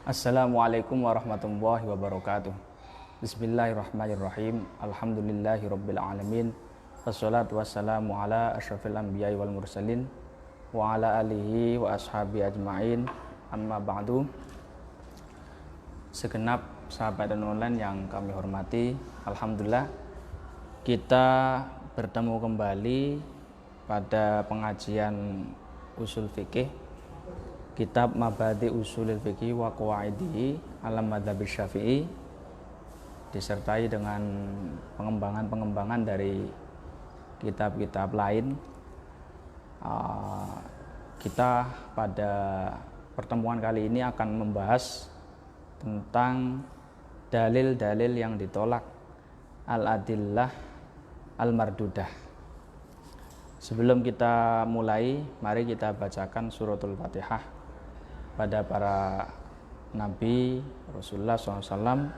Assalamualaikum warahmatullahi wabarakatuh. Bismillahirrahmanirrahim. Alhamdulillahirabbil alamin. Wassalatu wassalamu ala asyrafil anbiya'i wal mursalin wa ala alihi wa ashabi ajmain. Amma ba'du. Segenap sahabat dan online yang kami hormati, alhamdulillah kita bertemu kembali pada pengajian usul fikih kitab Mabadi Usulil Fiqih wa Qawaidihi Alam Madzhab Syafi'i, disertai dengan pengembangan dari kitab-kitab lain. Kita pada pertemuan kali ini akan membahas tentang dalil-dalil yang ditolak, al-adillah al-mardudah. Sebelum kita mulai, mari kita bacakan suratul Fatihah pada para nabi, Rasulullah SAW,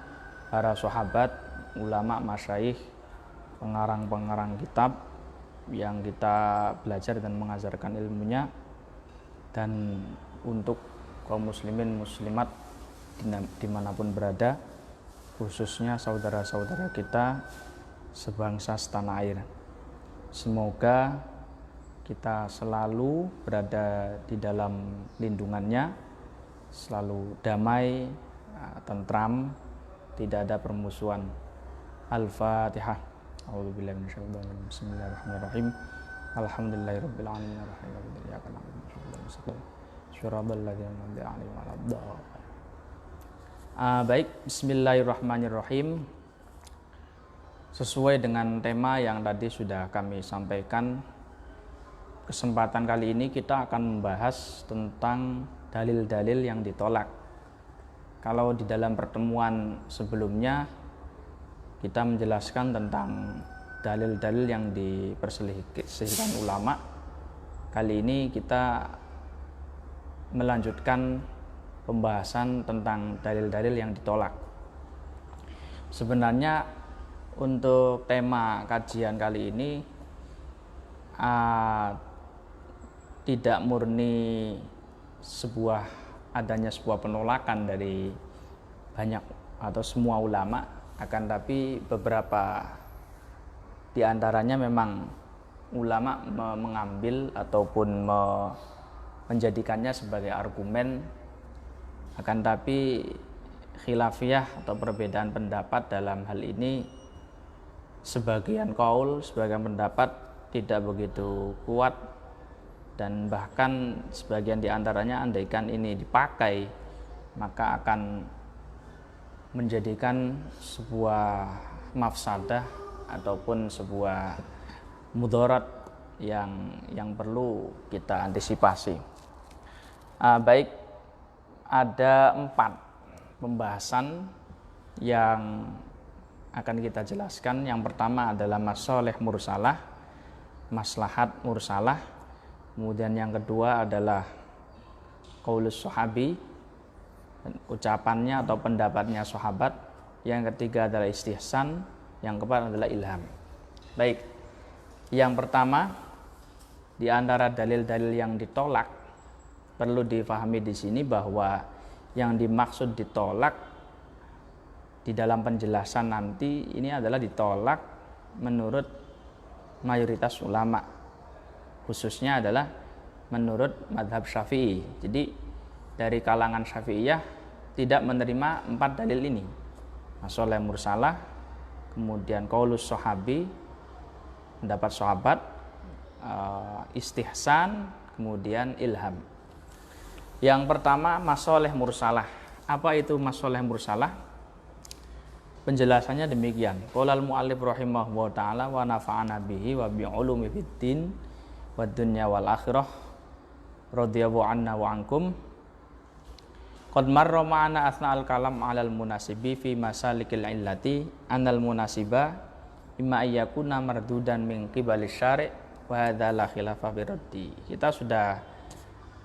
para sahabat, ulama, masyayikh, pengarang-pengarang kitab yang kita belajar dan mengajarkan ilmunya, dan untuk kaum muslimin muslimat dimanapun berada, khususnya saudara-saudara kita sebangsa setanah air. Semoga kita selalu berada di dalam lindungannya, selalu damai, tentram, tidak ada permusuhan. Al-Fatihah. A'udzubillahi minasyaitonir rajim. Bismillahirrahmanirrahim. Alhamdulillahirabbil alamin arrahmanirrahim. Iyyaka na'budu wa iyyaka nasta'in. Shiratal ladzina an'amta 'alaihim waladdallin. Baik, bismillahirrahmanirrahim. Sesuai dengan tema yang tadi sudah kami sampaikan, kesempatan kali ini kita akan membahas tentang dalil-dalil yang ditolak. Kalau di dalam pertemuan sebelumnya kita menjelaskan tentang dalil-dalil yang diperselisihkan ulama, kali ini kita melanjutkan pembahasan tentang dalil-dalil yang ditolak. Sebenarnya untuk tema kajian kali ini tidak murni adanya sebuah penolakan dari banyak atau semua ulama, akan tapi beberapa di antaranya memang ulama mengambil ataupun menjadikannya sebagai argumen, akan tapi khilafiyah atau perbedaan pendapat dalam hal ini, sebagian kaul, sebagian pendapat tidak begitu kuat, dan bahkan sebagian diantaranya andaikan ini dipakai maka akan menjadikan sebuah mafsadah ataupun sebuah mudarat yang perlu kita antisipasi. Baik, ada 4 pembahasan yang akan kita jelaskan. Yang pertama adalah masalih mursalah, maslahat mursalah. Kemudian yang kedua adalah qaulus sahabi, ucapannya atau pendapatnya sahabat. Yang ketiga adalah istihsan. Yang keempat adalah ilham. Baik, yang pertama di antara dalil-dalil yang ditolak, perlu difahami di sini bahwa yang dimaksud ditolak di dalam penjelasan nanti ini adalah ditolak menurut mayoritas ulama, khususnya adalah menurut madhab Syafi'i. Jadi dari kalangan Syafi'iyah tidak menerima 4 dalil ini, masalah mursalah, kemudian qaulus sahabi, pendapat sahabat, istihsan, kemudian ilham. Yang pertama masalah mursalah. Apa itu masalah mursalah? Penjelasannya demikian. Qaulal mu'allif rahimahullah ta'ala wa nafa'ana bihi wa bi'ulumi fiddin wa dunya wal akhirah radhiyallahu anna wa ankum. Qad marra ma'ana asna'al kalam 'alal munasibi fi masalikil illati anal munasiba imma ayyakuna mardudan min qibalis syari' wa hadza la khilafa fi raddi. Kita sudah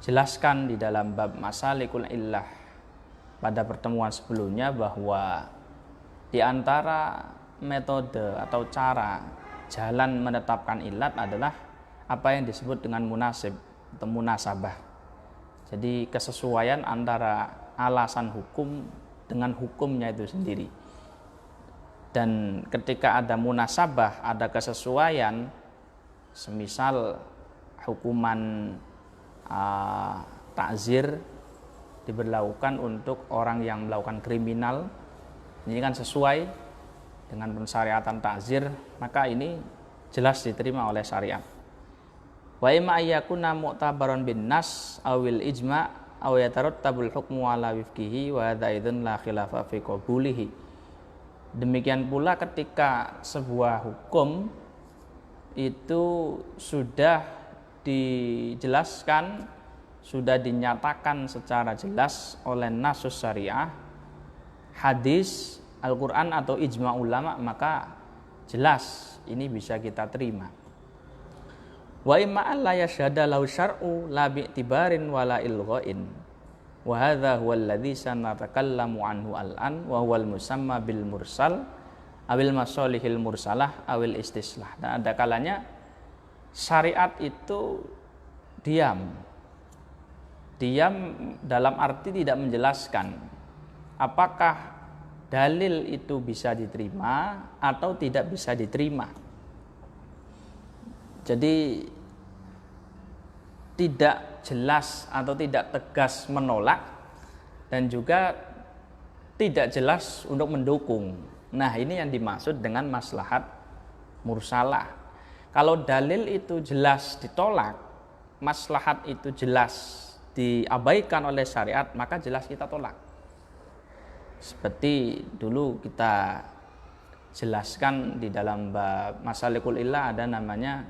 jelaskan di dalam bab masalikul illah pada pertemuan sebelumnya bahwa di antara metode atau cara jalan menetapkan illat adalah apa yang disebut dengan munasib atau munasabah. Jadi kesesuaian antara alasan hukum dengan hukumnya itu sendiri. Dan ketika ada munasabah, ada kesesuaian, semisal hukuman takzir diberlakukan untuk orang yang melakukan kriminal, ini kan sesuai dengan pensyariatan takzir, maka ini jelas diterima oleh syariat. Wa imma ayyakuna mu'tabaran bin nas awil ijma' aw yatarattabul hukmu ala wifqihi wa hadza idzun la khilafa fi qabulihi. Demikian pula ketika sebuah hukum itu sudah dijelaskan, sudah dinyatakan secara jelas oleh nasus syariah, hadis, Al-Quran atau ijma' ulama, maka jelas ini bisa kita terima. Wa imma alla yashhada lahu syar'u la bi'tibarin wala ilgha'in. Wa hadza huwa alladzi sanatakallamu anhu al-an wa huwal musamma bil mursal awil masalihil mursalah awil istislah. Dan ada kalanya syariat itu diam dalam arti tidak menjelaskan apakah dalil itu bisa diterima atau tidak bisa diterima. Jadi tidak jelas atau tidak tegas menolak dan juga tidak jelas untuk mendukung. Nah, ini yang dimaksud dengan maslahat mursalah. Kalau dalil itu jelas ditolak, maslahat itu jelas diabaikan oleh syariat, maka jelas kita tolak. Seperti dulu kita jelaskan di dalam bab Masalikul Illah ada namanya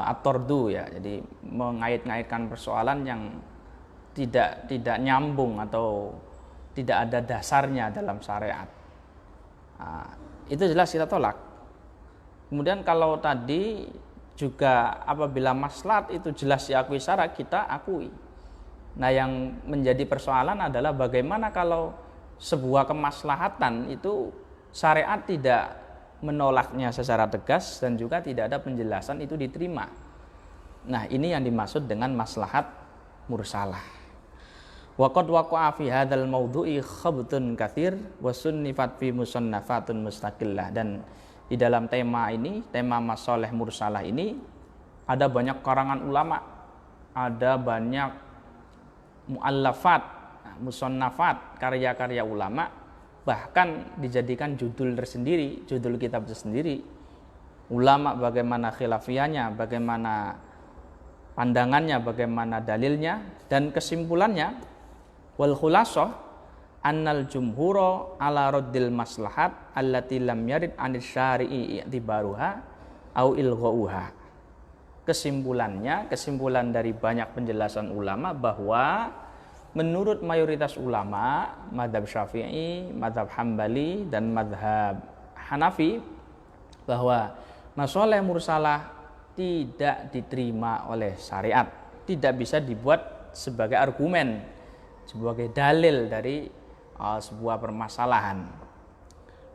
at-tordu, ya, jadi mengait-ngaitkan persoalan yang tidak nyambung atau tidak ada dasarnya dalam syariat. Itu jelas kita tolak. Kemudian kalau tadi juga apabila maslahat itu jelas diakui syariat, kita akui. Nah, yang menjadi persoalan adalah bagaimana kalau sebuah kemaslahatan itu syariat tidak menolaknya secara tegas dan juga tidak ada penjelasan itu diterima. Nah, ini yang dimaksud dengan maslahat mursalah. Wa qad waqa'a fi hadzal mawdu'i khabtun katsir wa sunnifat fi musannafatun mustaqillah. Dan di dalam tema ini, tema masalih mursalah ini, ada banyak karangan ulama, ada banyak muallafat, musannafat, karya-karya ulama, bahkan dijadikan judul tersendiri, judul kitab tersendiri. Ulama bagaimana khilafiyahnya, bagaimana pandangannya, bagaimana dalilnya, dan kesimpulannya wal khulasah annal jumhura ala raddil maslahat allati lam yarid anis syari'i i'tibaruha au ilghauha. Kesimpulan dari banyak penjelasan ulama bahwa menurut mayoritas ulama, mazhab Syafi'i, mazhab Hambali, dan mazhab Hanafi, bahwa masalah mursalah tidak diterima oleh syariat, tidak bisa dibuat sebagai argumen, sebagai dalil dari sebuah permasalahan.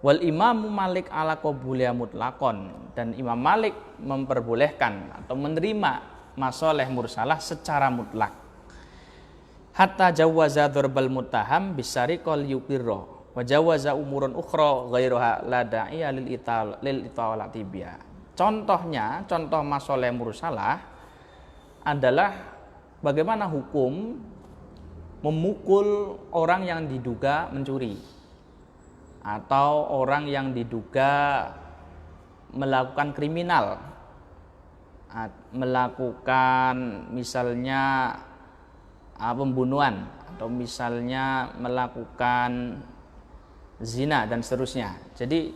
Wal Imam Malik ala qabuliya mutlaqon, dan Imam Malik memperbolehkan atau menerima masalah mursalah secara mutlak. Hatta jawaza dzarbal muttaham bisariqal yuqirra wa jawaza umurun ukhra ghairuha la da'iya lil italati biha. Contohnya, contoh masalah mursalah adalah bagaimana hukum memukul orang yang diduga mencuri atau orang yang diduga melakukan kriminal, melakukan misalnya pembunuhan atau misalnya melakukan zina dan seterusnya. Jadi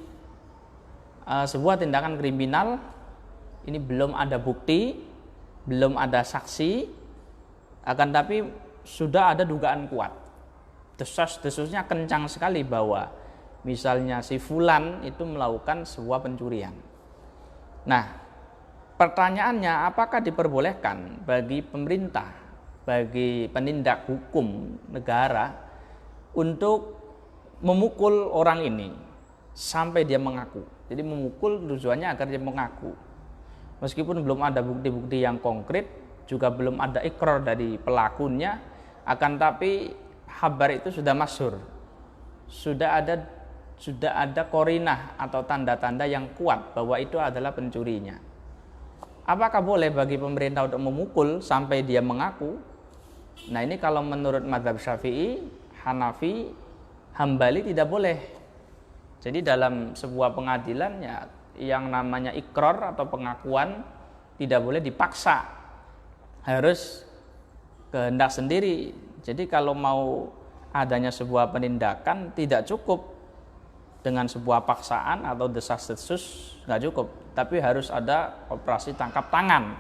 sebuah tindakan kriminal ini belum ada bukti, belum ada saksi, akan tapi sudah ada dugaan kuat. Desas-desusnya kencang sekali bahwa misalnya si fulan itu melakukan sebuah pencurian. Nah, pertanyaannya, apakah diperbolehkan bagi pemerintah, bagi penindak hukum negara untuk memukul orang ini sampai dia mengaku? Jadi memukul tujuannya agar dia mengaku. Meskipun belum ada bukti-bukti yang konkret, juga belum ada ikrar dari pelakunya, akan tapi habar itu sudah masyhur. Sudah ada korinah atau tanda-tanda yang kuat bahwa itu adalah pencurinya. Apakah boleh bagi pemerintah untuk memukul sampai dia mengaku? Nah, ini kalau menurut mazhab Syafi'i, Hanafi, Hambali tidak boleh. Jadi dalam sebuah pengadilan ya, yang namanya iqrar atau pengakuan tidak boleh dipaksa, harus kehendak sendiri. Jadi kalau mau adanya sebuah penindakan tidak cukup dengan sebuah paksaan atau desas-desus, nggak cukup, tapi harus ada operasi tangkap tangan,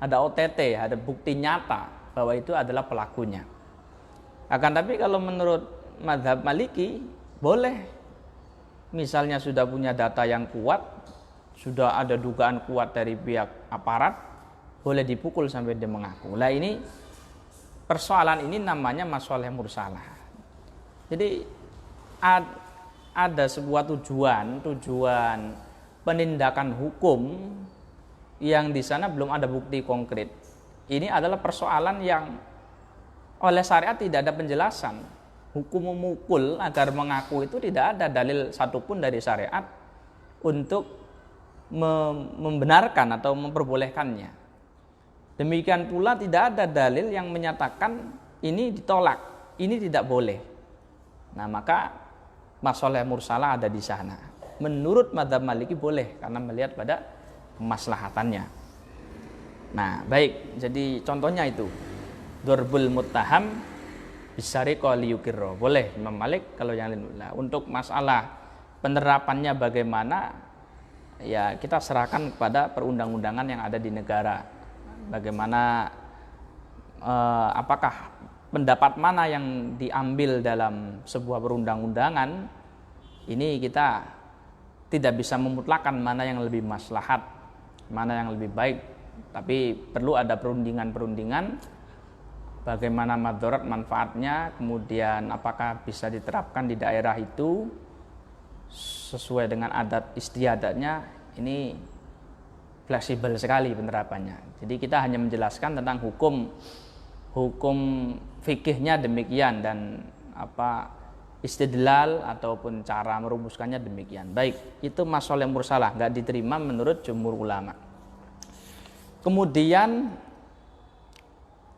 ada OTT, ada bukti nyata bahwa itu adalah pelakunya. Akan tapi kalau menurut mazhab Maliki boleh. Misalnya sudah punya data yang kuat, sudah ada dugaan kuat dari pihak aparat, boleh dipukul sampai dia mengaku. Nah, ini persoalan ini namanya masalah mursalah. Jadi ada sebuah tujuan penindakan hukum yang di sana belum ada bukti konkret. Ini adalah persoalan yang oleh syariat tidak ada penjelasan. Hukum memukul agar mengaku itu tidak ada dalil satupun dari syariat untuk membenarkan atau memperbolehkannya. Demikian pula tidak ada dalil yang menyatakan ini ditolak, ini tidak boleh. Nah, maka masalah mursalah ada di sana. Menurut mazhab Maliki boleh karena melihat pada kemaslahatannya. Nah, baik. Jadi contohnya itu Durbul muttaham bisariqah liyukirra. Boleh Imam Malik kalau yang lain. Nah, untuk masalah penerapannya bagaimana, ya kita serahkan kepada perundang-undangan yang ada di negara. Bagaimana apakah pendapat mana yang diambil dalam sebuah perundang-undangan, ini kita tidak bisa memutlakan mana yang lebih maslahat, mana yang lebih baik, tapi perlu ada perundingan-perundingan bagaimana madharat manfaatnya, kemudian apakah bisa diterapkan di daerah itu sesuai dengan adat istiadatnya. Ini fleksibel sekali penerapannya. Jadi kita hanya menjelaskan tentang hukum fikihnya demikian dan istidlal ataupun cara merumuskannya demikian. Baik, itu masalah mursalah, nggak diterima menurut jumhur ulama. Kemudian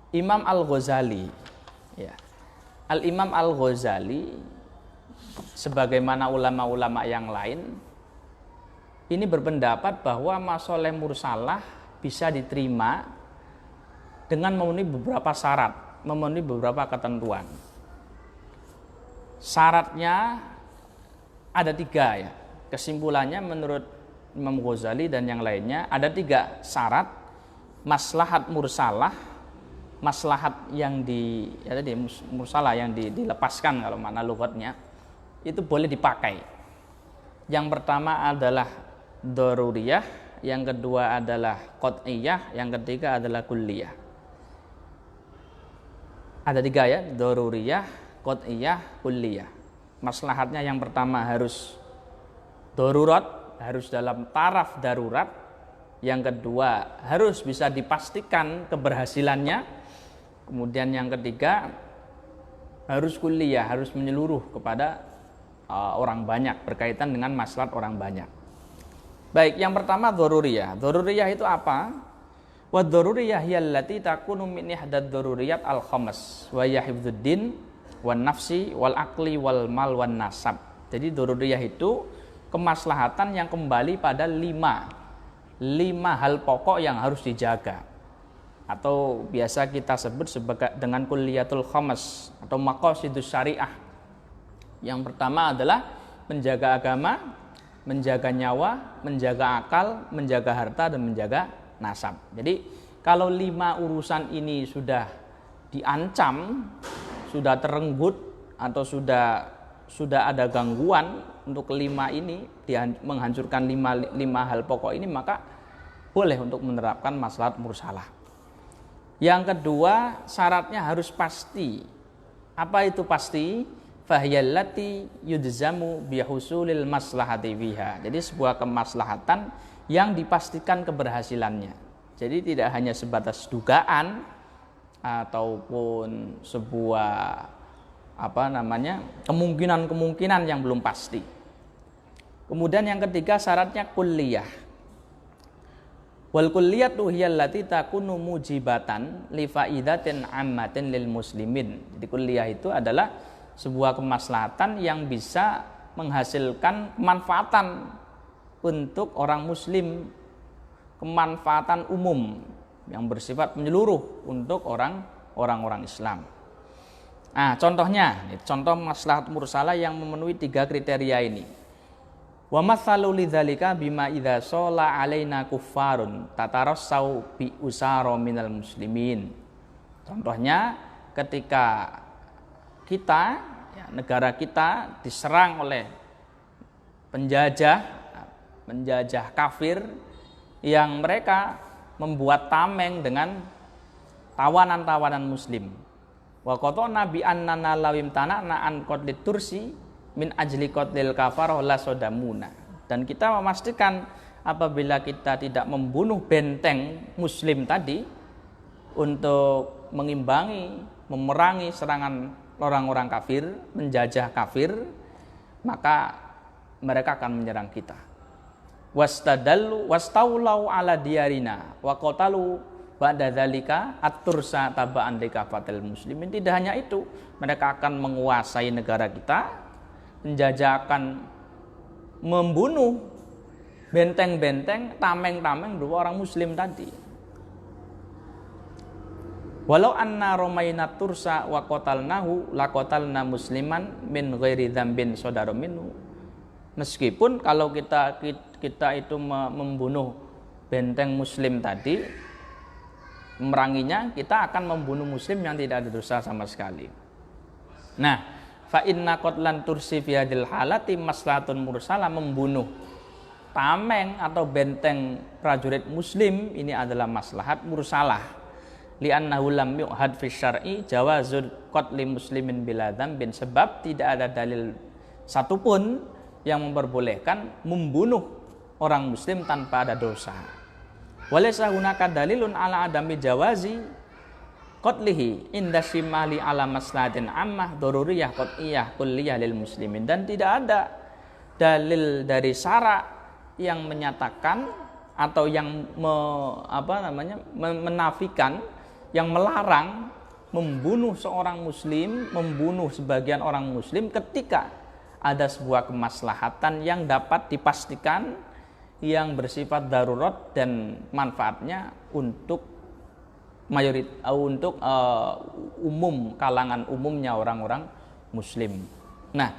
Imam Al-Ghazali, ya. Al-Imam Al-Ghazali sebagaimana ulama-ulama yang lain ini berpendapat bahwa masalah mursalah bisa diterima dengan memenuhi beberapa syarat, memenuhi beberapa ketentuan. Syaratnya ada 3 ya. Kesimpulannya menurut Imam Ghazali dan yang lainnya ada 3 syarat maslahat mursalah, maslahat yang mursalah yang dilepaskan kalau makna lughatnya itu boleh dipakai. Yang pertama adalah daruriyah, yang kedua adalah qat'iyah, yang ketiga adalah kulliyah. Ada 3 ya, daruriyah, qat'iyah, kulliyah. Maslahatnya yang pertama harus darurat, harus dalam taraf darurat. Yang kedua harus bisa dipastikan keberhasilannya. Kemudian yang ketiga harus kulliyah, harus menyeluruh kepada orang banyak, berkaitan dengan maslahat orang banyak. Baik, yang pertama daruriyah. Daruriyah itu apa? Wa daruriyah allati takunu min ihdad daruriyat al-khams wa hiya hifdzuddin wan nafsi wal aqli wal mal wan nasab. Jadi daruriyah itu kemaslahatan yang kembali pada 5 hal pokok yang harus dijaga, atau biasa kita sebut sebagai dengan kulliyatul khamas atau maqasidus syariah. Yang pertama adalah menjaga agama, menjaga nyawa, menjaga akal, menjaga harta, dan menjaga nasab. Jadi kalau 5 urusan ini sudah diancam, sudah terenggut atau sudah ada gangguan untuk 5 ini, menghancurkan 5 hal pokok ini, maka boleh untuk menerapkan maslahat mursalah. Yang kedua, syaratnya harus pasti. Apa itu pasti? Fahyallati yudzamu bihusulil maslahati biha. Jadi sebuah kemaslahatan yang dipastikan keberhasilannya. Jadi tidak hanya sebatas dugaan ataupun sebuah kemungkinan yang belum pasti. Kemudian yang ketiga syaratnya kulliyah. Wal kulliyatu hiya allati takunu mujibatan li faidatin ammatin lil muslimin. Jadi kulliyah itu adalah sebuah kemaslahatan yang bisa menghasilkan kemanfaatan untuk orang muslim, kemanfaatan umum yang bersifat menyeluruh untuk orang-orang Islam. Nah, contoh maslahat mursalah yang memenuhi 3 kriteria ini. Wa mathalu lidzalika bima idza shalla alaina kuffarun tatarassau bi usara minal muslimin. Contohnya ketika negara kita diserang oleh penjajah kafir yang mereka membuat tameng dengan tawanan-tawanan muslim. Wa qatana bi annana lawim tanana an qatlit tursi min ajli qatlil kafarah la sodamuna. Dan kita memastikan apabila kita tidak membunuh benteng muslim tadi untuk memerangi serangan orang-orang kafir, menjajah kafir, maka mereka akan menyerang kita. Wastaulau ala diyarina wa qatalu ba'da dzalika at-tursa taba'an likafatil muslimin. Tidak hanya itu, mereka akan menguasai negara kita, penjajah akan membunuh benteng-benteng, tameng-tameng dua orang muslim tadi. Walau anna romaina tursa wa qatalnahu la qatalna musliman min ghairi dzambin sodaro minhu. Meskipun kalau kita itu membunuh benteng muslim tadi, memeranginya, kita akan membunuh muslim yang tidak ada dosa sama sekali. Nah, fa inna qatlan tursi fi hadil halati maslahatun mursalah, membunuh tameng atau benteng prajurit muslim ini adalah maslahat mursalah. Li'annahu lam yu'had fi syar'i jawazul qatli muslimin bila dzambin, sebab tidak ada dalil satupun yang memperbolehkan membunuh orang muslim tanpa ada dosa. Walaysa hunaka dalilun ala adami jawazi qatlihi inda shimali ala maslahatin ammah daruriyah qat'iyah kulliyah lil muslimin. Dan tidak ada dalil dari syara yang menyatakan atau yang menafikan, yang melarang membunuh seorang muslim, membunuh sebagian orang muslim ketika ada sebuah kemaslahatan yang dapat dipastikan, yang bersifat darurat dan manfaatnya untuk umum, kalangan umumnya orang-orang muslim. Nah,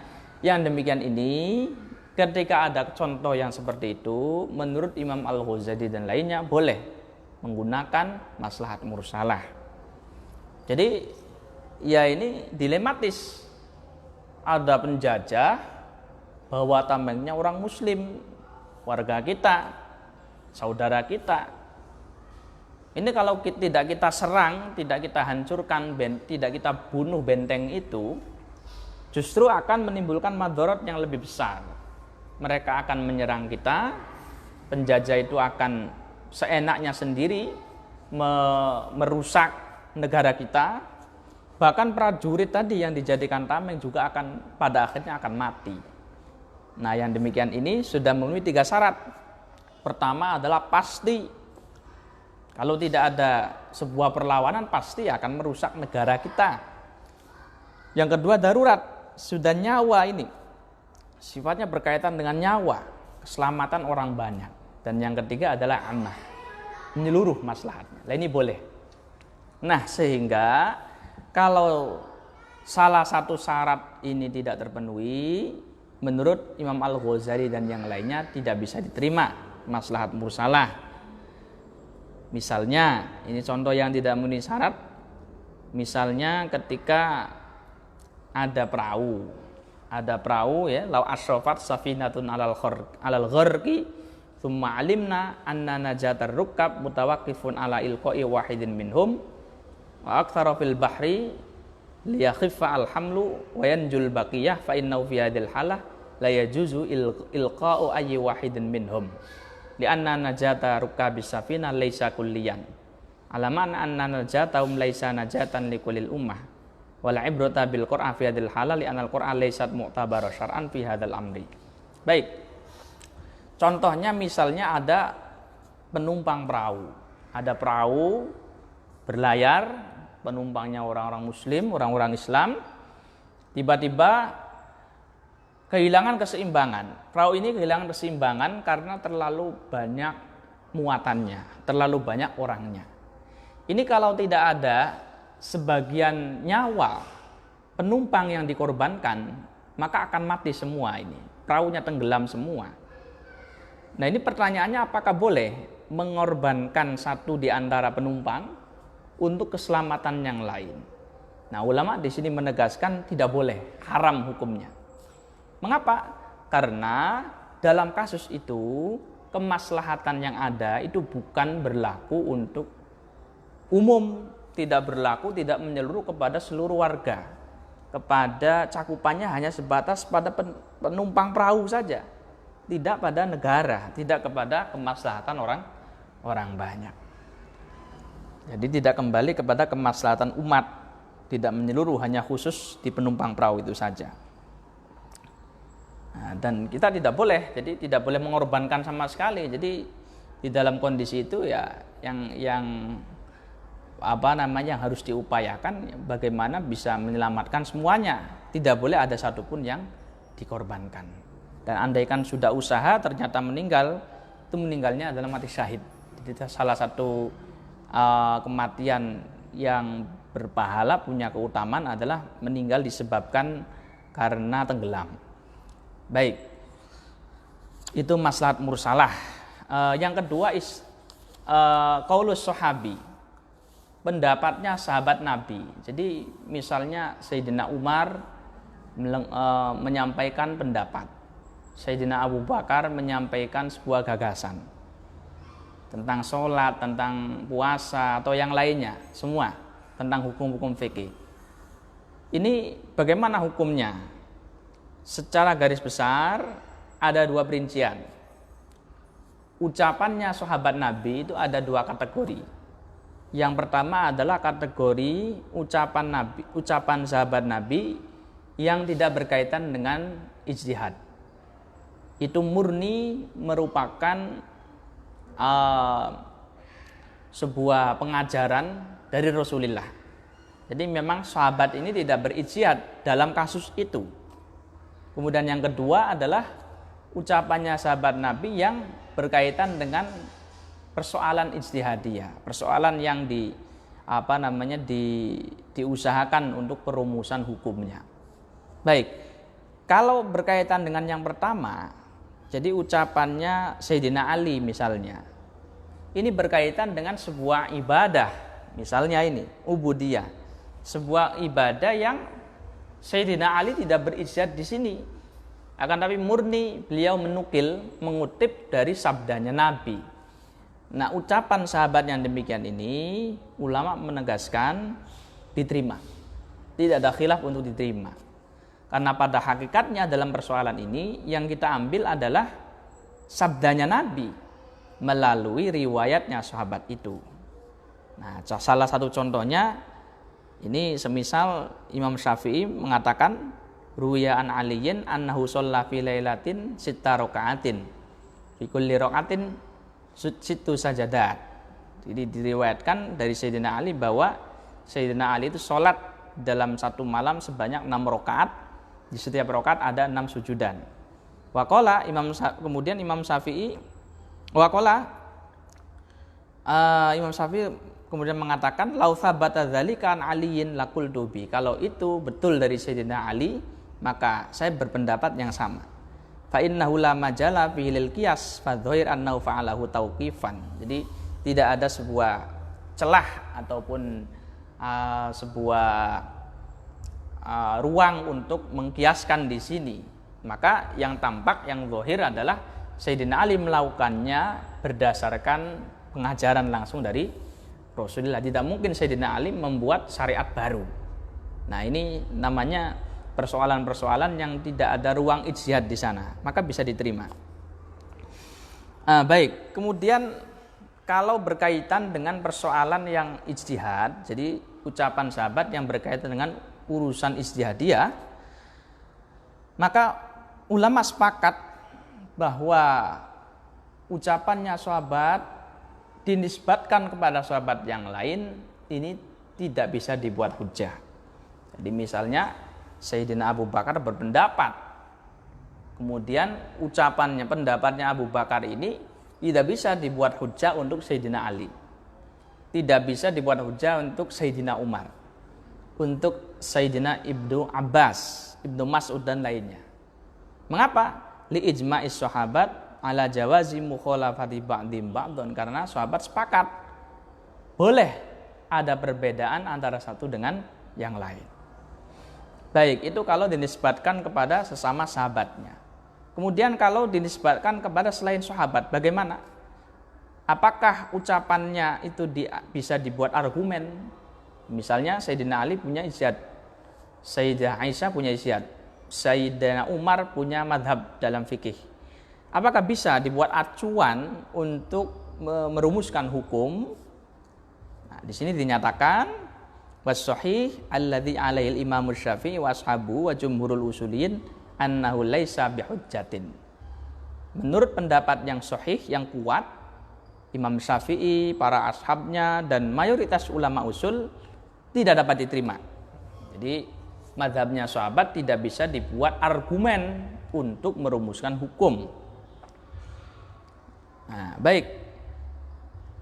yang demikian ini ketika ada contoh yang seperti itu, menurut Imam Al-Ghazali dan lainnya boleh menggunakan maslahat mursalah. Jadi ya ini dilematis. Ada penjajah bawa tamengnya orang muslim, warga kita, saudara kita. Ini kalau tidak kita serang, tidak kita hancurkan, tidak kita bunuh benteng itu, justru akan menimbulkan madarat yang lebih besar. Mereka akan menyerang kita, penjajah itu akan seenaknya sendiri merusak negara kita, bahkan prajurit tadi yang dijadikan tameng juga akan pada akhirnya akan mati. Nah, yang demikian ini sudah memenuhi 3 syarat. Pertama adalah pasti, kalau tidak ada sebuah perlawanan pasti akan merusak negara kita. Yang kedua darurat, sudah nyawa ini sifatnya berkaitan dengan nyawa, keselamatan orang banyak. Dan yang ketiga adalah ammah, menyeluruh maslahatnya. Nah, ini boleh. Nah, sehingga kalau salah satu syarat ini tidak terpenuhi, menurut Imam Al-Ghazali dan yang lainnya tidak bisa diterima maslahat mursalah. Misalnya, ini contoh yang tidak memenuhi syarat. Misalnya ketika ada perahu ya, lau asyrafat safinatun alal gharqi thumma alimna anna najatar rukab mutawaqqifun ala ilqa'i wahidin minhum wa aktsara fil bahri liyakhiffa al-hamlu wa yanjul baqiyah fa innahu fi hadhil halah la yajuzu ilqa'u ayyi wahidin minhum li'anna najata rukabis safina laisa kulliyan alaman anna najatahum laisa najatan likulil ummah Wal ibrata bil Qur'an fi hadzal halal li anal Qur'an laysat mu'tabara syar'an fi hadzal amri. Baik. Contohnya misalnya ada penumpang perahu. Ada perahu berlayar, penumpangnya orang-orang muslim, orang-orang Islam. Tiba-tiba kehilangan keseimbangan. Perahu ini kehilangan keseimbangan karena terlalu banyak muatannya, terlalu banyak orangnya. Ini kalau tidak ada sebagian nyawa penumpang yang dikorbankan, maka akan mati semua ini. Perahunya tenggelam semua. Nah, ini pertanyaannya, apakah boleh mengorbankan satu di antara penumpang untuk keselamatan yang lain? Nah, ulama di sini menegaskan tidak boleh, haram hukumnya. Mengapa? Karena dalam kasus itu kemaslahatan yang ada itu bukan berlaku untuk umum, tidak berlaku, tidak menyeluruh kepada seluruh warga, kepada cakupannya hanya sebatas pada penumpang perahu saja, tidak pada negara, tidak kepada kemaslahatan orang banyak. Jadi tidak kembali kepada kemaslahatan umat, tidak menyeluruh, hanya khusus di penumpang perahu itu saja. Nah, dan kita tidak boleh, jadi tidak boleh mengorbankan sama sekali. Jadi di dalam kondisi itu ya yang harus diupayakan bagaimana bisa menyelamatkan semuanya. Tidak boleh ada satupun yang dikorbankan. Dan andaikan sudah usaha ternyata meninggal, itu meninggalnya adalah mati syahid. Jadi salah satu kematian yang berpahala, punya keutamaan adalah meninggal disebabkan karena tenggelam. Baik, itu maslahat mursalah. Yang kedua qaulus sahabi, pendapatnya sahabat Nabi. Jadi misalnya Sayyidina Umar menyampaikan pendapat, Sayyidina Abu Bakar menyampaikan sebuah gagasan tentang sholat, tentang puasa atau yang lainnya, semua tentang hukum-hukum fikih. Ini bagaimana hukumnya? Secara garis besar ada dua perincian. Ucapannya sahabat Nabi itu ada dua kategori. Yang pertama adalah kategori ucapan sahabat Nabi yang tidak berkaitan dengan ijtihad. Itu murni merupakan sebuah pengajaran dari Rasulullah. Jadi memang sahabat ini tidak berijtihad dalam kasus itu. Kemudian yang kedua adalah ucapannya sahabat Nabi yang berkaitan dengan persoalan ijtihadiyah, persoalan yang diusahakan untuk perumusan hukumnya. Baik, kalau berkaitan dengan yang pertama, jadi ucapannya Sayyidina Ali misalnya, ini berkaitan dengan sebuah ibadah, misalnya ini ubudiyah, sebuah ibadah yang Sayyidina Ali tidak berijtihad di sini, akan tapi murni beliau mengutip dari sabdanya Nabi. Nah, ucapan sahabat yang demikian ini ulama menegaskan diterima, tidak ada khilaf untuk diterima, karena pada hakikatnya dalam persoalan ini yang kita ambil adalah sabdanya Nabi melalui riwayatnya sahabat itu. Nah, salah satu contohnya ini semisal Imam Syafi'i mengatakan ruya an aliyin annahu shalla fi lailatin sitta rakaatin fi kulli rakaatin sittu sajadat. Jadi diriwayatkan dari Sayyidina Ali bahwa Sayyidina Ali itu sholat dalam satu malam sebanyak 6 rakaat, di setiap rakaat ada 6 sujudan. Waqala kemudian Imam Syafi'i kemudian mengatakan lau tsabata dzalika an aliyin laqultu bi. Kalau itu betul dari Sayyidina Ali, maka saya berpendapat yang sama. Fa innahu la majala fi lil qiyas fa dhahir annahu fa'alahu tauqifan. Jadi tidak ada sebuah celah ataupun sebuah ruang untuk mengkiaskan di sini. Maka yang tampak, yang zahir adalah Sayyidina Ali melakukannya berdasarkan pengajaran langsung dari Rasulullah. Tidak mungkin Sayyidina Ali membuat syariat baru. Nah, ini namanya persoalan-persoalan yang tidak ada ruang ijtihad di sana, maka bisa diterima. Baik, kemudian kalau berkaitan dengan persoalan yang ijtihad, jadi ucapan sahabat yang berkaitan dengan urusan ijtihadiyah, maka ulama sepakat bahwa ucapannya sahabat dinisbatkan kepada sahabat yang lain ini tidak bisa dibuat hujah. Jadi misalnya Sayyidina Abu Bakar berpendapat, kemudian pendapatnya Abu Bakar ini tidak bisa dibuat hujah untuk Sayyidina Ali, tidak bisa dibuat hujah untuk Sayyidina Umar, untuk Sayyidina Ibnu Abbas, Ibnu Mas'ud dan lainnya. Mengapa? Li ijma'is sahabat ala jawazi mukhalafati ba'dim ba'dun, karena sahabat sepakat boleh ada perbedaan antara satu dengan yang lain. Baik, itu kalau dinisbatkan kepada sesama sahabatnya. Kemudian kalau dinisbatkan kepada selain sahabat, bagaimana? Apakah ucapannya itu bisa dibuat argumen? Misalnya Sayyidina Ali punya ijtihad, Sayyidah Aisyah punya ijtihad, Sayyidina Umar punya madhab dalam fikih. Apakah bisa dibuat acuan untuk merumuskan hukum? Nah, di sini dinyatakan was-shahih alladzi alaihil Imam Syafi'i wa ashabu wa jumhurul usuliyin annahu laisa bihujjatin. Menurut pendapat yang sahih, yang kuat, Imam Syafi'i, para ashabnya dan mayoritas ulama usul tidak dapat diterima. Jadi mazhabnya sahabat tidak bisa dibuat argumen untuk merumuskan hukum. Nah, baik.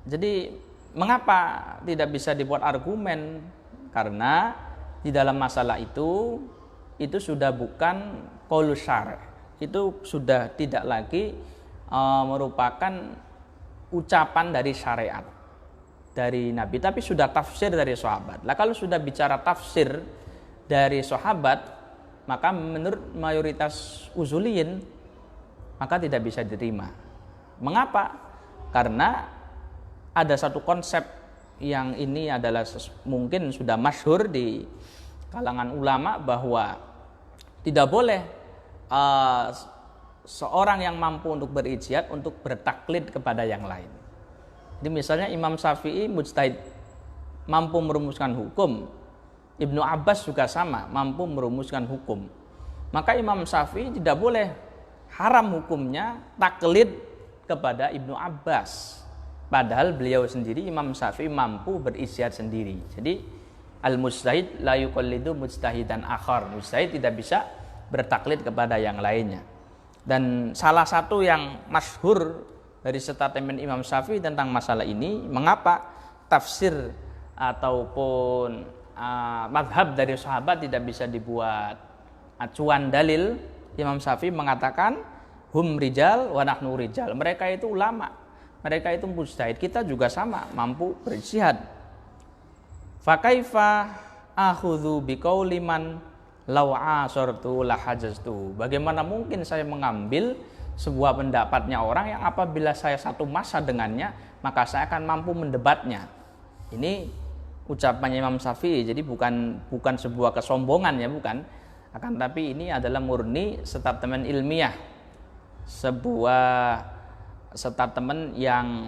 Jadi mengapa tidak bisa dibuat argumen? Karena di dalam masalah itu sudah bukan qaul syar'i. Itu sudah tidak lagi merupakan ucapan dari syariat dari Nabi, tapi sudah tafsir dari sahabat. Lah kalau sudah bicara tafsir dari sahabat, maka menurut mayoritas usuliyin maka tidak bisa diterima. Mengapa? Karena ada satu konsep yang ini adalah mungkin sudah masyhur di kalangan ulama, bahwa tidak boleh seorang yang mampu untuk berijtihad untuk bertaklid kepada yang lain. Jadi misalnya Imam Syafi'i mujtahid, mampu merumuskan hukum, Ibnu Abbas juga sama, mampu merumuskan hukum. Maka Imam Syafi'i tidak boleh haram hukumnya taklid kepada Ibnu Abbas. Padahal beliau sendiri, Imam Syafi'i, mampu berijtihad sendiri. Jadi al-mujtahid la yuqallidu mujtahidan akhar. Mujtahid tidak bisa bertaklid kepada yang lainnya. Dan salah satu yang masyhur dari statement Imam Syafi'i tentang masalah ini, mengapa tafsir ataupun madhab dari sahabat tidak bisa dibuat acuan dalil. Imam Syafi'i mengatakan hum rijal wa nahnu rijal, mereka itu ulama, mereka itu mujtahid, kita juga sama mampu berijtihad. Fa kaifa akhudhu biqauli man law asartu la hajaztu, bagaimana mungkin saya mengambil sebuah pendapatnya orang yang apabila saya satu masa dengannya maka saya akan mampu mendebatnya. Ini ucapannya Imam Syafi'i, jadi bukan sebuah kesombongan ya, bukan, akan tapi ini adalah murni statement ilmiah, sebuah statement yang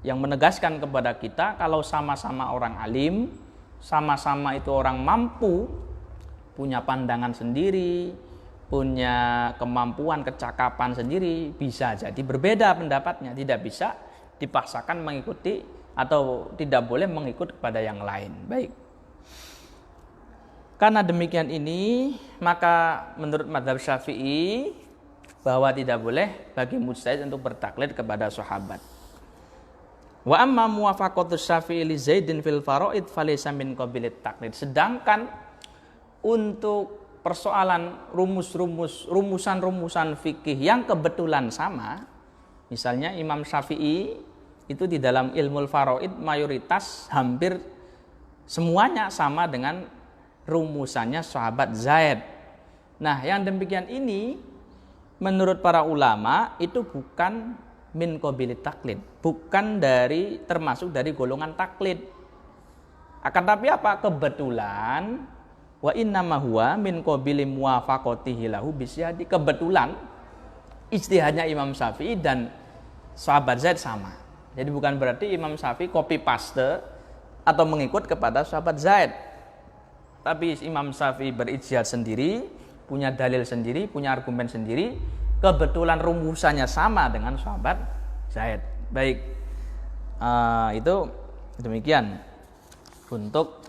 menegaskan kepada kita kalau sama-sama orang alim, sama-sama itu orang mampu, punya pandangan sendiri, punya kemampuan, kecakapan sendiri, bisa jadi berbeda pendapatnya, tidak bisa dipaksakan mengikuti atau tidak boleh mengikut kepada yang lain. Baik. Karena demikian ini, maka menurut mazhab Syafi'i bahwa tidak boleh bagi mujtahid untuk bertaklid kepada sahabat. Wa amma muwafaqatus Syafi'i li Zaidin fil faraid falaysa min qabilit taklid. Sedangkan untuk persoalan rumusan-rumusan fikih yang kebetulan sama, misalnya Imam Syafi'i itu di dalam ilmu faraid mayoritas hampir semuanya sama dengan rumusannya sahabat Zaid. Nah, yang demikian ini menurut para ulama itu bukan min qabilit taklid, bukan termasuk dari golongan taklid. Akan tapi apa? Kebetulan wa innama huwa min qabili muwafaqatihi lahu bisyadi, kebetulan ijtihadnya Imam Syafi'i dan sahabat Zaid sama. Jadi bukan berarti Imam Syafi'i copy paste atau mengikut kepada sahabat Zaid. Tapi Imam Syafi'i berijtihad sendiri, punya dalil sendiri, punya argumen sendiri. Kebetulan rumusannya sama dengan sahabat Zaid. Baik, itu demikian untuk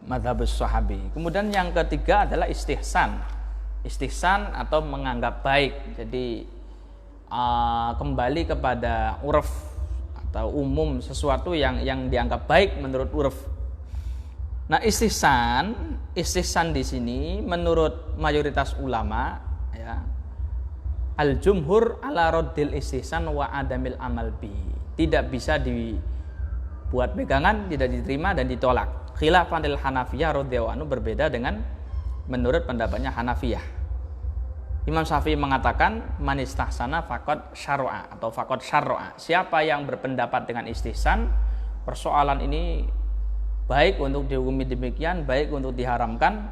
madhabus sahabi. Kemudian yang ketiga adalah istihsan. Istihsan atau menganggap baik. Jadi kembali kepada urf atau umum, sesuatu yang dianggap baik menurut urf. Nah, istihsan di sini menurut mayoritas ulama, ya, al-jumhur ala raddil istihsan wa adamil amal bi. Tidak bisa dibuat pegangan, tidak diterima dan ditolak. Khilafan lil Hanafiyah radhiyallahu anhu, berbeda dengan menurut pendapatnya Hanafiyah. Imam Syafi'i mengatakan man istahsana faqad syar'a atau faqad syar'a. Siapa yang berpendapat dengan istihsan, persoalan ini baik untuk dihukumi demikian, baik untuk diharamkan,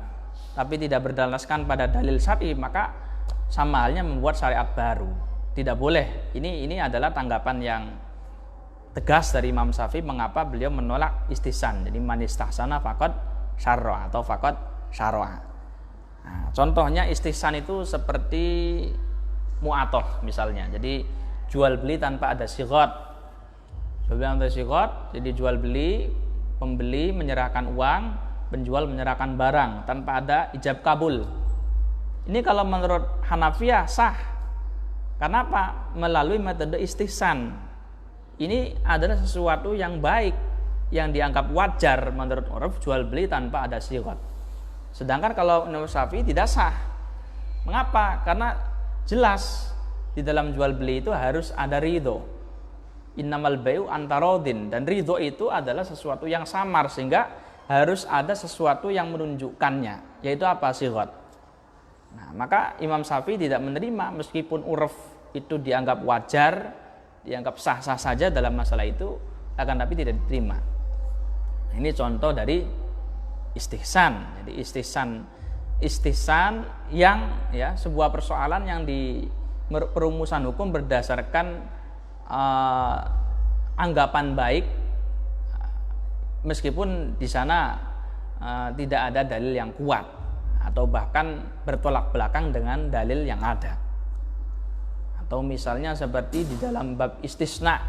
tapi tidak berdasarkan pada dalil syar'i, maka sama halnya membuat syariat baru. Tidak boleh. Ini adalah tanggapan yang tegas dari Imam Syafi'i mengapa beliau menolak istihsan. Jadi man istahsana faqad syar'a atau faqad syar'a. Nah, contohnya istihsan itu seperti mu'atoh misalnya. Jadi jual beli tanpa ada sighat. Jadi jual beli, pembeli menyerahkan uang, penjual menyerahkan barang tanpa ada ijab kabul. Ini kalau menurut Hanafiyah sah. Kenapa? Melalui metode istihsan. Ini adalah sesuatu yang baik, yang dianggap wajar menurut uruf, jual beli tanpa ada sighat. Sedangkan kalau menurut Syafi'i tidak sah. Mengapa? Karena jelas di dalam jual beli itu harus ada ridho. Innamal bai'u antarodin, dan ridho itu adalah sesuatu yang samar, sehingga harus ada sesuatu yang menunjukkannya, yaitu apa? Sighat. Nah, maka Imam Syafi'i tidak menerima meskipun uruf itu dianggap wajar, dianggap sah-sah saja dalam masalah itu, akan tapi tidak diterima. Ini contoh dari istihsan. Jadi istihsan yang sebuah persoalan yang di perumusan hukum berdasarkan anggapan baik, meskipun di sana tidak ada dalil yang kuat atau bahkan bertolak belakang dengan dalil yang ada. Atau misalnya seperti di dalam bab istisna,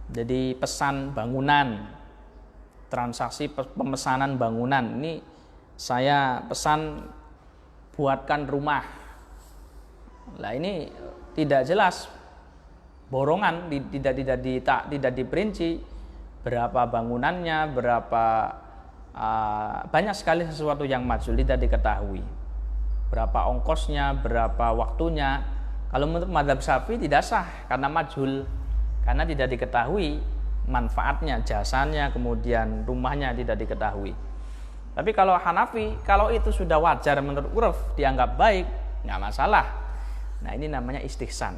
jadi pesan bangunan, transaksi pemesanan bangunan, ini saya pesan buatkan rumah. Lah ini tidak jelas, borongan, tidak diperinci berapa bangunannya, berapa banyak sekali sesuatu yang majhul, tidak diketahui berapa ongkosnya, berapa waktunya. Kalau menurut mazhab Syafi'i tidak sah karena majhul, karena tidak diketahui manfaatnya, jasanya, kemudian rumahnya tidak diketahui. Tapi kalau Hanafi, kalau itu sudah wajar menurut uruf, dianggap baik, nggak masalah. Nah, ini namanya istihsan.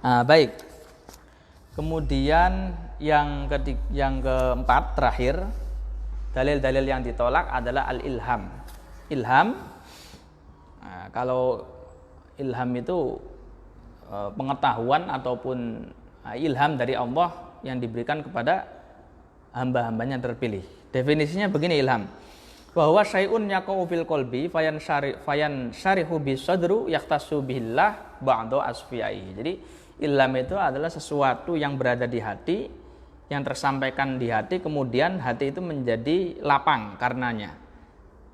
Baik. Kemudian yang keempat, terakhir, dalil-dalil yang ditolak adalah al-ilham. Ilham, kalau ilham itu pengetahuan ataupun ilham dari Allah yang diberikan kepada hamba-hambanya terpilih. Definisinya begini ilham, bahwa syai'un yaqau fil qalbi fayan syarihu bis sadru yaqtasu billah ba'da asfiyai. Jadi ilham itu adalah sesuatu yang berada di hati, yang tersampaikan di hati, kemudian hati itu menjadi lapang karenanya.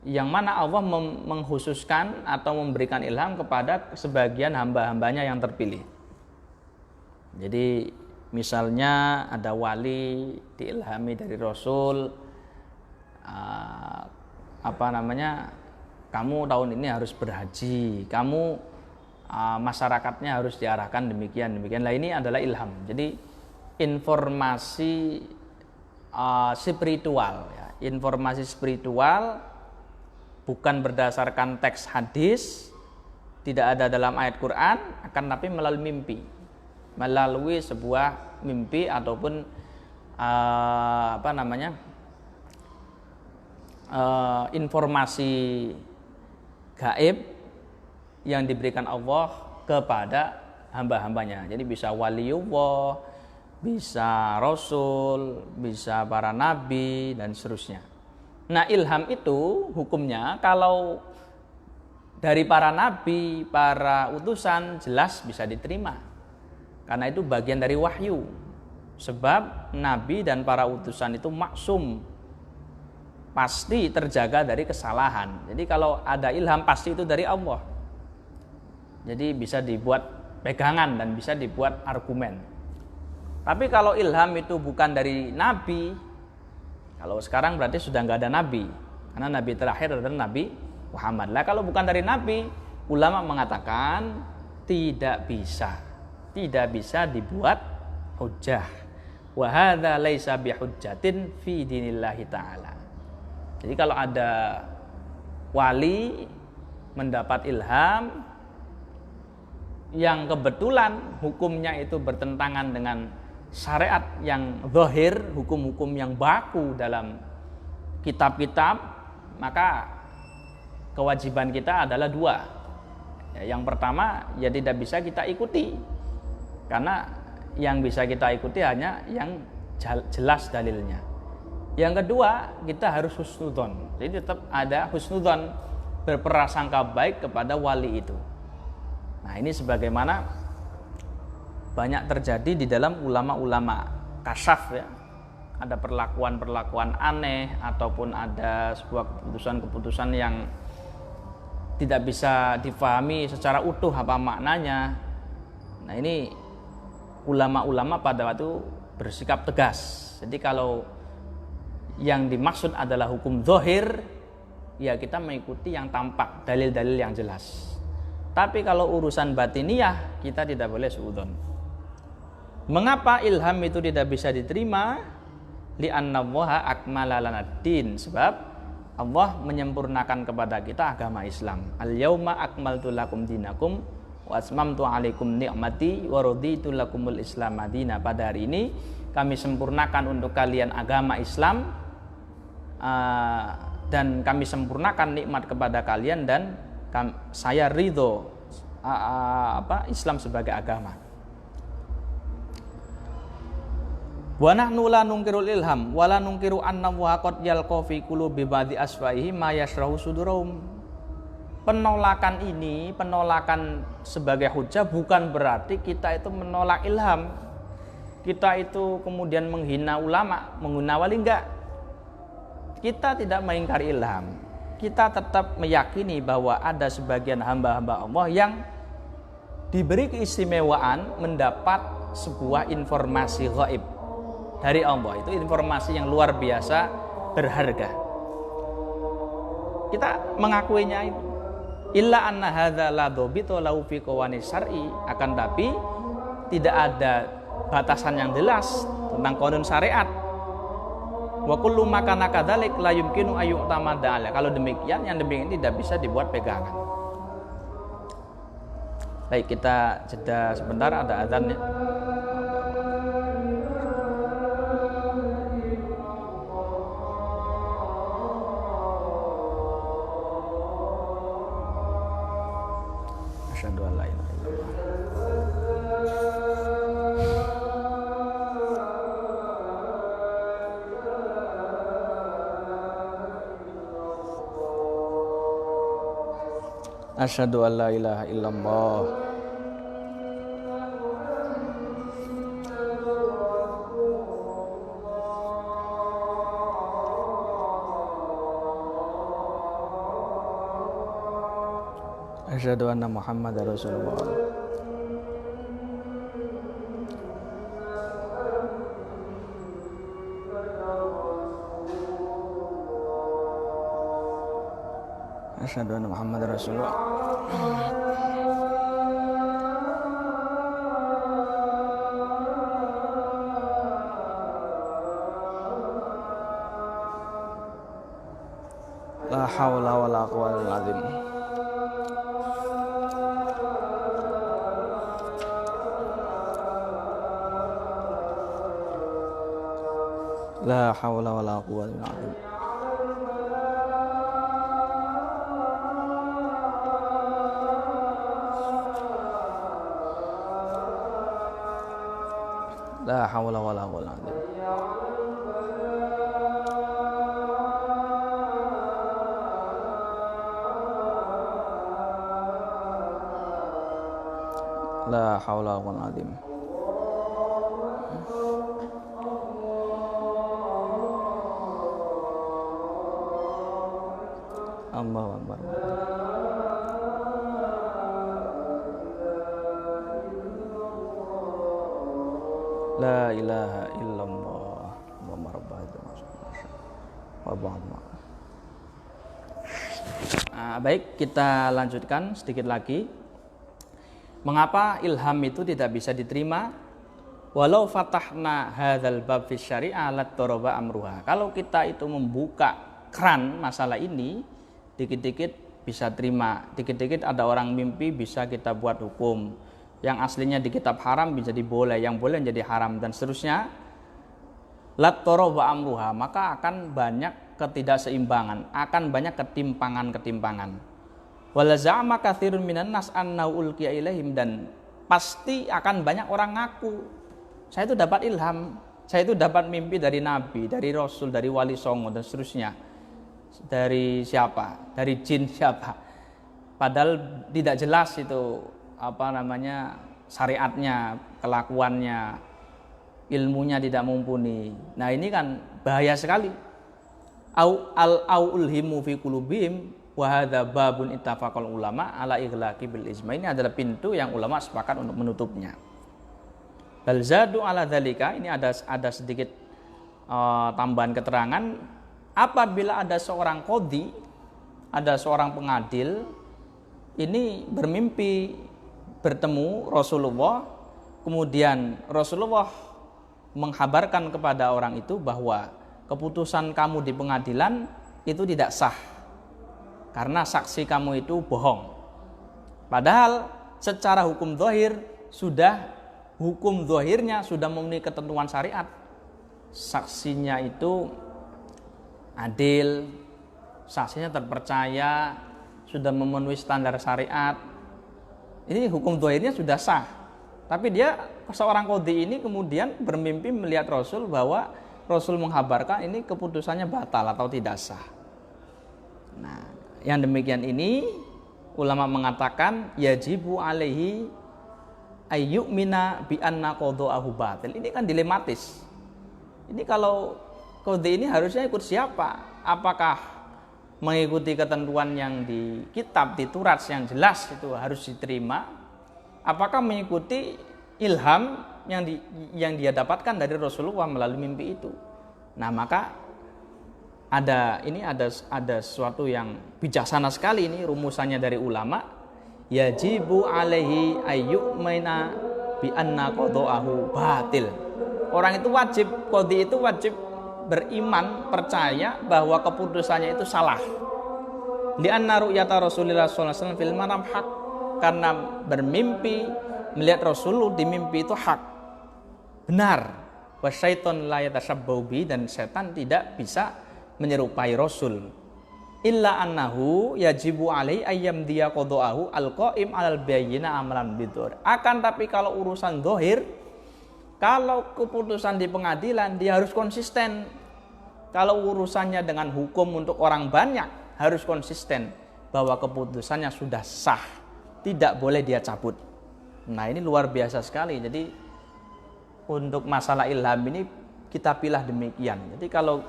Yang mana Allah mengkhususkan atau memberikan ilham kepada sebagian hamba-hambanya yang terpilih. Jadi misalnya ada wali diilhami dari Rasul, kamu tahun ini harus berhaji, kamu masyarakatnya harus diarahkan demikian. Lah ini adalah ilham. Jadi informasi spiritual, ya. Informasi spiritual bukan berdasarkan teks hadis, tidak ada dalam ayat Quran, akan tapi melalui mimpi, melalui sebuah mimpi ataupun informasi gaib yang diberikan Allah kepada hamba-hambanya. Jadi bisa waliullah, bisa rasul, bisa para nabi dan seterusnya. Nah, ilham itu hukumnya kalau dari para nabi, para utusan jelas bisa diterima. Karena itu bagian dari wahyu. Sebab nabi dan para utusan itu maksum, pasti terjaga dari kesalahan. Jadi kalau ada ilham pasti itu dari Allah. Jadi bisa dibuat pegangan dan bisa dibuat argumen. Tapi kalau ilham itu bukan dari nabi, kalau sekarang berarti sudah nggak ada nabi, karena nabi terakhir adalah Nabi Muhammad. Lah kalau bukan dari nabi, ulama mengatakan tidak bisa dibuat hujjah. Wa hadza laisa bihujjatin fi dinillahi ta'ala. Jadi kalau ada wali mendapat ilham yang kebetulan hukumnya itu bertentangan dengan syariat yang zahir, hukum-hukum yang baku dalam kitab-kitab, maka kewajiban kita adalah dua. Yang pertama, ya tidak bisa kita ikuti, karena yang bisa kita ikuti hanya yang jelas dalilnya. Yang kedua, kita harus husnudzon. Jadi tetap ada husnudzon, berprasangka baik kepada wali itu. Nah, ini sebagaimana banyak terjadi di dalam ulama-ulama kasyaf ya. Ada perlakuan-perlakuan aneh ataupun ada sebuah keputusan-keputusan yang tidak bisa difahami secara utuh apa maknanya. Nah, ini ulama-ulama pada waktu bersikap tegas. Jadi kalau yang dimaksud adalah hukum zahir, ya kita mengikuti yang tampak, dalil-dalil yang jelas. Tapi kalau urusan batiniyah, kita tidak boleh suudzon. Mengapa ilham itu tidak bisa diterima? Li'annallaha akmala lanad-din. Sebab Allah menyempurnakan kepada kita agama Islam. Al-yauma akmaltu lakum dinakum wa atmamtu alaikum ni'mati wa raditu lakumul Islam madina. Pada hari ini kami sempurnakan untuk kalian agama Islam dan kami sempurnakan nikmat kepada kalian dan saya ridho Islam sebagai agama. Wa nahnu la nungkirul ilham wa la nungkiru anna wa qad yalqa fi qulubi ba'di asfaihi ma yashrahu sudurum. Penolakan ini, penolakan sebagai hujah bukan berarti kita itu menolak ilham. Kita itu kemudian menghina ulama, menghina wali, enggak. Kita tidak mengingkari ilham. Kita tetap meyakini bahwa ada sebagian hamba-hamba Allah yang diberi keistimewaan mendapat sebuah informasi gaib dari Allah. Itu informasi yang luar biasa berharga. Kita mengakuinya itu. Illa anna hadza la dhabita lahu fi qawani syar'i, akan tapi tidak ada batasan yang jelas tentang kanun syariat. Wa kullu ma kana kadzalik la yumkinu ayyu'tamada ala. Kalau demikian, yang demikian tidak bisa dibuat pegangan. Baik, kita jeda sebentar, ada azan ya. Asyhadu an la ilaha illallah. Asyhadu an la ilaha illallah. Asyhadu anna Muhammadar Rasulullah. Asyhadu anna Muhammadar Rasulullah. La haula wala quwwata illa billah. La haula wala quwwata illa billah. La haula wala quwwata illa billah. La haula wala quwwata. Allahu akbar. La ilaha illallah Muhammadur Rasulullah. Baik, kita lanjutkan sedikit lagi. Mengapa ilham itu tidak bisa diterima? Walau fatahna hadzal bab fi syari'ah lat-taraba amruha. Kalau kita itu membuka keran masalah ini, dikit-dikit bisa terima, dikit-dikit ada orang mimpi bisa kita buat hukum. Yang aslinya di kitab haram bisa boleh, yang boleh jadi haram dan seterusnya. Lat-taraba amruha, maka akan banyak ketidakseimbangan, akan banyak ketimpangan-ketimpangan. Wala za'ama katsirun minan nas annau ulqiya ilaihim, dan pasti akan banyak orang ngaku, saya itu dapat ilham, saya itu dapat mimpi dari nabi, dari rasul, dari wali songo dan seterusnya. Dari siapa? Dari jin siapa? Padahal tidak jelas itu syariatnya, kelakuannya, ilmunya tidak mumpuni. Nah, ini kan bahaya sekali. Au ulhimu fi qulubihim wa hadza babun ittafaqal ulama ala ighlaqi bil ijma. Ini adalah pintu yang ulama sepakat untuk menutupnya. Bal zadu ala dzalika, ini ada sedikit tambahan keterangan. Apabila ada seorang qadhi, ada seorang pengadil, ini bermimpi bertemu Rasulullah, kemudian Rasulullah menghabarkan kepada orang itu bahwa keputusan kamu di pengadilan itu tidak sah karena saksi kamu itu bohong. Padahal secara hukum zahir hukum zahirnya sudah memenuhi ketentuan syariat. Saksinya itu adil, saksinya terpercaya, sudah memenuhi standar syariat. Ini hukum zahirnya sudah sah. Tapi dia, seorang qadhi ini kemudian bermimpi melihat Rasul bahwa Rasul menghabarkan ini keputusannya batal atau tidak sah. Nah, yang demikian ini ulama mengatakan yajibu alaihi ayyumina bi anna qada'ahu batil. Ini kan dilematis. Ini kalau qadhi ini harusnya ikut siapa? Apakah mengikuti ketentuan yang di kitab, di Turas yang jelas itu harus diterima? Apakah mengikuti ilham yang dia dapatkan dari Rasulullah melalui mimpi itu? Nah, maka ada sesuatu yang bijaksana sekali, ini rumusannya dari ulama. Yajibu alaihi ayyumina bi anna qada'ahu batil. Orang itu wajib, qadhi itu wajib beriman, percaya bahwa keputusannya itu salah. Di anna ru'yata Rasulullah sallallahu alaihi wasallam fil manam hak, karena bermimpi melihat Rasul di mimpi itu hak, benar. Wa syaiton la yatashabbahu bi, dan setan tidak bisa menyerupai Rasul. Illa annahu yajibu alai ayyam dia qada'ahu alqaim alal bayyina amalan bidur. Akan tapi kalau urusan zahir, kalau keputusan di pengadilan dia harus konsisten. Kalau urusannya dengan hukum untuk orang banyak harus konsisten bahwa keputusannya sudah sah, tidak boleh dia cabut. Nah, ini luar biasa sekali. Jadi untuk masalah ilham ini kita pilih demikian. Jadi kalau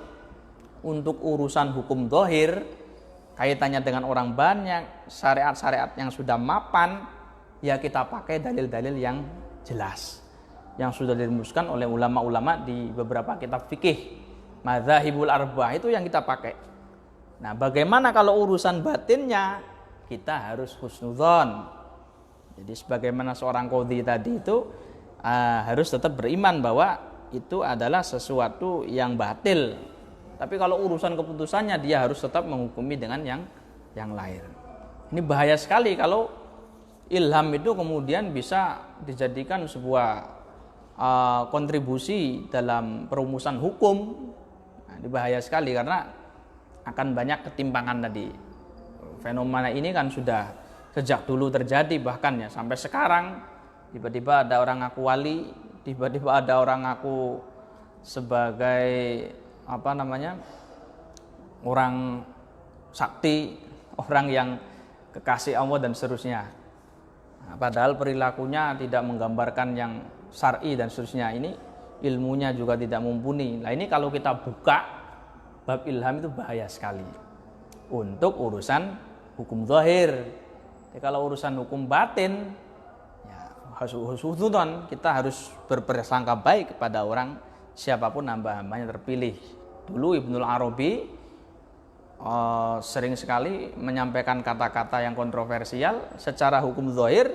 untuk urusan hukum zahir, kaitannya dengan orang banyak, syariat-syariat yang sudah mapan, ya kita pakai dalil-dalil yang jelas, yang sudah dirumuskan oleh ulama-ulama di beberapa kitab fikih, madzhabul arba'ah, itu yang kita pakai. Nah, bagaimana kalau urusan batinnya? Kita harus husnudzon. Jadi sebagaimana seorang qadhi tadi itu harus tetap beriman bahwa itu adalah sesuatu yang batil. Tapi kalau urusan keputusannya dia harus tetap menghukumi dengan yang lain. Ini bahaya sekali kalau ilham itu kemudian bisa dijadikan sebuah kontribusi dalam perumusan hukum. Nah, ini bahaya sekali karena akan banyak ketimpangan tadi. Fenomena ini kan sudah sejak dulu terjadi, bahkan ya sampai sekarang. Tiba-tiba ada orang ngaku wali, tiba-tiba ada orang ngaku sebagai orang sakti, orang yang kekasih Allah dan seterusnya. Padahal perilakunya tidak menggambarkan yang syar'i dan seterusnya, ini ilmunya juga tidak mumpuni. Nah ini kalau kita buka bab ilham itu bahaya sekali untuk urusan hukum zahir. Kalau urusan hukum batin, ya husnuzon, kita harus berprasangka baik kepada orang siapapun hamba-hambanya terpilih. Dulu Ibnul Arabi sering sekali menyampaikan kata-kata yang kontroversial secara hukum zahir,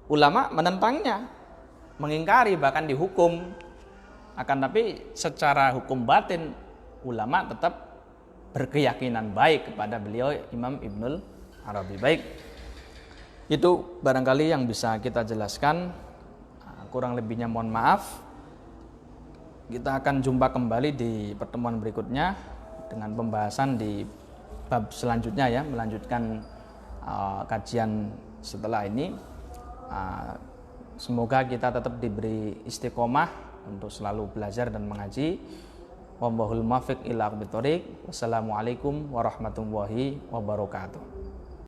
ulama menentangnya, mengingkari, bahkan dihukum. Akan tapi secara hukum batin ulama tetap berkeyakinan baik kepada beliau Imam Ibnul Arabi. Baik, itu barangkali yang bisa kita jelaskan, kurang lebihnya mohon maaf. Kita akan jumpa kembali di pertemuan berikutnya dengan pembahasan di bab selanjutnya ya, melanjutkan kajian setelah ini. Semoga kita tetap diberi istiqomah untuk selalu belajar dan mengaji. Wallahul muwaffiq ila aqwamit thoriq. Wassalamualaikum warahmatullahi wabarakatuh.